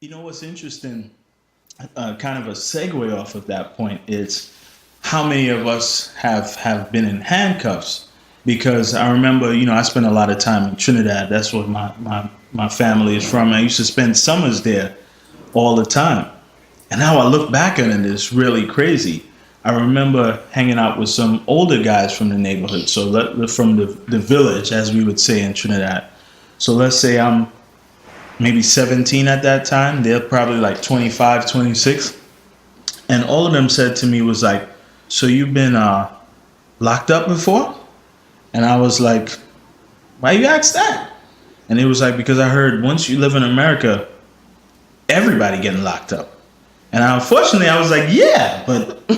You know what's interesting? Kind of a segue off of that point is how many of us have been in handcuffs? Because I remember, I spent a lot of time in Trinidad. That's where my family is from. I used to spend summers there all the time. And now I look back at it, it's really crazy. I remember hanging out with some older guys from the neighborhood, so from the village, as we would say in Trinidad. So let's say I'm maybe 17 at that time. They're probably like 25, 26. And all of them said to me was like, so you've been locked up before? And I was like, why you ask that? And it was like, because I heard once you live in America, everybody getting locked up. And unfortunately, I was like, yeah, but but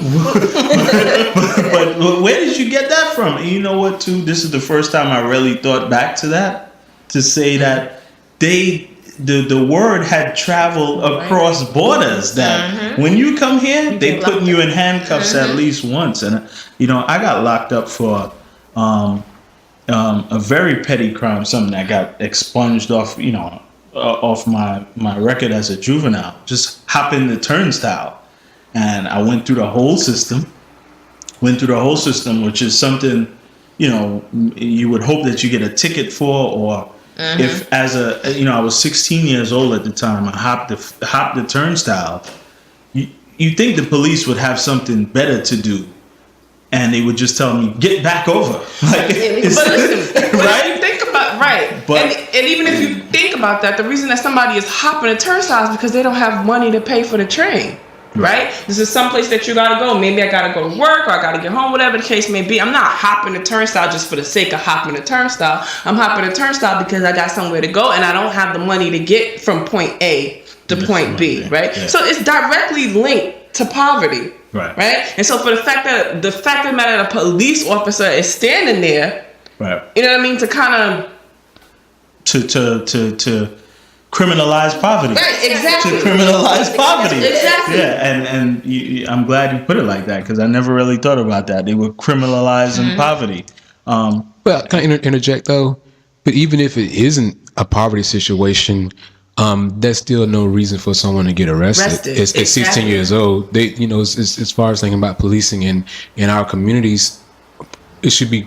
where did you get that from? And you know what, too? This is the first time I really thought back to that, to say that the word had traveled across borders, that when you come here, they putting you in handcuffs at least once. And, I got locked up for a very petty crime, something that got expunged off, off my record as a juvenile, just hopping the turnstile. And I went through the whole system, which is something, you would hope that you get a ticket for, or if I was 16 years old at the time, I hopped the turnstile. You think the police would have something better to do, and they would just tell me, get back over. Like, but listen, right? Think about, right. But, and even if you think about that, the reason that somebody is hopping a turnstile is because they don't have money to pay for the train. Right? This is someplace that you gotta go. Maybe I gotta go to work, or I gotta get home, whatever the case may be. I'm not hopping the turnstile just for the sake of hopping the turnstile. I'm hopping the turnstile because I got somewhere to go and I don't have the money to get from point A to point B, right? Yeah. So it's directly linked to poverty. Right? And so for the fact that the matter, a police officer is standing there, right? You know what I mean, to kind of to criminalize poverty. Right, exactly. To criminalize poverty. Exactly. Yeah, and I'm glad you put it like that, because I never really thought about that. They were criminalizing poverty. Well, can I interject though? But even if it isn't a poverty situation, that's still no reason for someone to get arrested. At 16 years old, they, as far as thinking about policing in our communities, it should be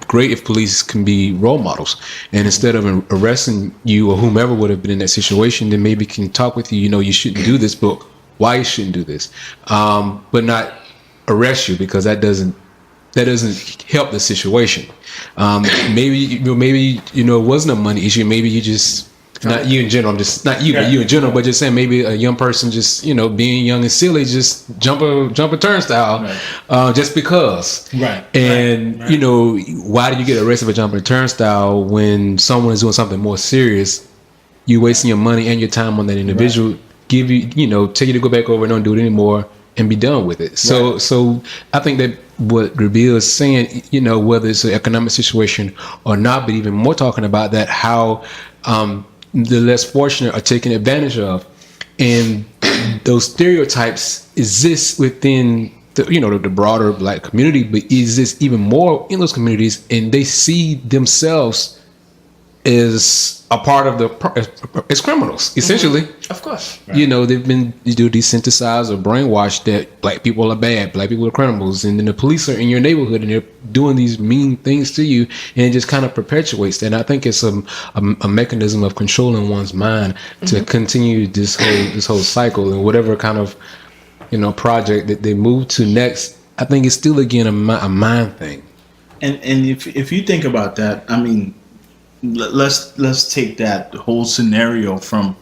great if police can be role models, and instead of arresting you or whomever would have been in that situation, then maybe can talk with you. You shouldn't do this, but why you shouldn't do this, but not arrest you, because that doesn't help the situation. Maybe it wasn't a money issue. Maybe you just, not you in general, I'm just not you, but you in general, but just saying maybe a young person just, being young and silly, just jump a turnstile, just because. Right. And, why do you get arrested for jumping a turnstile when someone is doing something more serious? You wasting your money and your time on that individual, give you, tell you to go back over and don't do it anymore and be done with it. So I think that what Rabil is saying, whether it's an economic situation or not, but even more talking about that, how, the less fortunate are taken advantage of, and those stereotypes exist within the broader Black community, but exist even more in those communities, and they see themselves as a part of as criminals, essentially. Of course. Right. They've been desensitized or brainwashed that Black people are bad, Black people are criminals, and then the police are in your neighborhood and they're doing these mean things to you, and it just kind of perpetuates that. And I think it's a mechanism of controlling one's mind to continue this whole cycle, and whatever kind of project that they move to next. I think it's still again a mind thing. And if you think about that, I mean, let's take that whole scenario from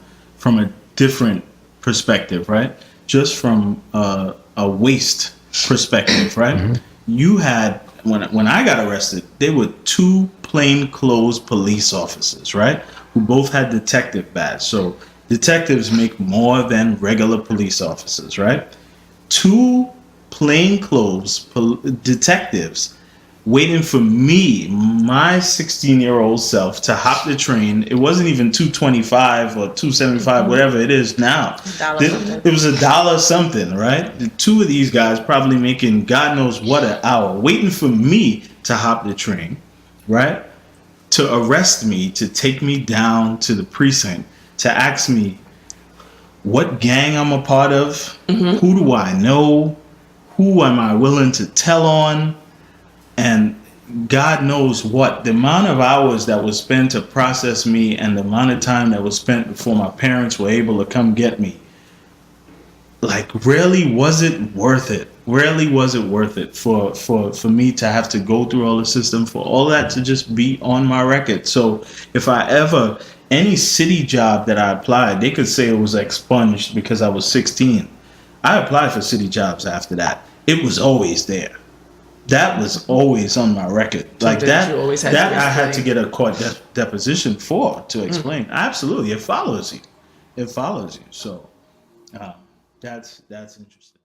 a different perspective, right? Just from a waste perspective, right? Mm-hmm. You had, when I got arrested, there were two plainclothes police officers, right, who both had detective badge. So detectives make more than regular police officers, right? Two plainclothes detectives waiting for me, my 16-year-old self, to hop the train. It wasn't even $2.25 or $2.75, whatever it is now. It was $1 something, right? The two of these guys probably making God knows what an hour, waiting for me to hop the train, right? To arrest me, to take me down to the precinct, to ask me, what gang I'm a part of, Mm-hmm. who do I know, who am I willing to tell on, and God knows what. The amount of hours that was spent to process me and the amount of time that was spent before my parents were able to come get me, like, rarely was it worth it. Rarely was it worth it for me to have to go through all the system, for all that to just be on my record. So if I ever, any city job that I applied, they could say it was expunged because I was 16. I applied for city jobs after that. It was always there. That was always on my record. Like that, I had to get a court deposition to explain. Absolutely, it follows you. It follows you. So that's interesting.